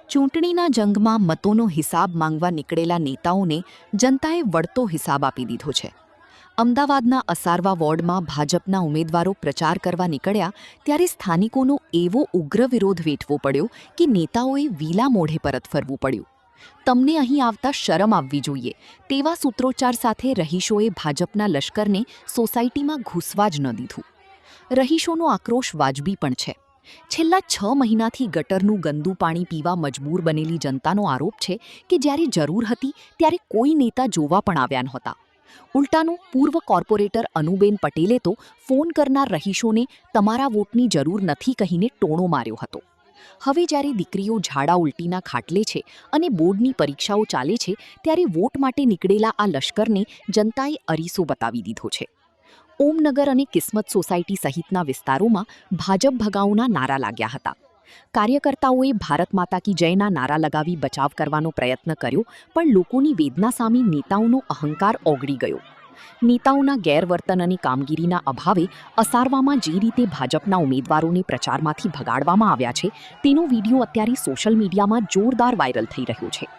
ચૂંટણીના જંગમાં મતોનો હિસાબ માંગવા નીકળેલા નેતાઓને જનતાએ વળતો હિસાબ આપી દીધો છે. અમદાવાદના અસારવા વોર્ડમાં ભાજપના ઉમેદવારો પ્રચાર કરવા નીકળ્યા ત્યારે સ્થાનિકોનો એવો ઉગ્ર વિરોધ વેઠવો પડ્યો કે નેતાઓએ વીલા મોઢે પરત ફરવું પડ્યું. તમને અહીં આવતા શરમ આવવી જોઈએ તેવા સૂત્રોચ્ચાર સાથે રહીશોએ ભાજપના લશ્કરને સોસાયટીમાં ઘૂસવા જ ન દીધું. રહીશોનો આક્રોશ વાજબી પણ છે. છેલ્લા 6 મહિનાથી ગટરનું ગંદુ પાણી પીવા મજબૂર બનેલી જનતાનો આરોપ છે કે જ્યારે જરૂર હતી ત્યારે કોઈ નેતા જોવા પણ આવ્યા નહોતા. ઉલટાનું પૂર્વ કોર્પોરેટર અનુબેન પટેલે તો ફોન કરનાર રહીશોને તમારા વોટની જરૂર નથી કહીને ટોણો માર્યો હતો. હવે જ્યારે દીકરીઓ ઝાડા ઉલટીના ખાટલે છે અને બોર્ડની પરીક્ષાઓ ચાલે છે ત્યારે વોટ માટે નીકળેલા આ લશ્કરને જનતાએ અરીસો બતાવી દીધો છે. ઓમનગર અને કિસ્મત સોસાયટી સહિતના વિસ્તારોમાં ભાજપ ભગાઉના નારા લાગ્યા હતા. કાર્યકર્તાઓએ ભારત માતા કી જયના નારા લગાવી બચાવ કરવાનો પ્રયત્ન કર્યો, પણ લોકોની વેદના સામે નેતાઓનો અહંકાર ઓગળી ગયો. નેતાઓના ગેરવર્તન અને કામગીરીના અભાવે અસારવામાં જે રીતે ભાજપના ઉમેદવારોને પ્રચારમાંથી ભગાડવામાં આવ્યા છે તેનો વિડીયો અત્યારે સોશિયલ મીડિયામાં જોરદાર વાયરલ થઈ રહ્યો છે.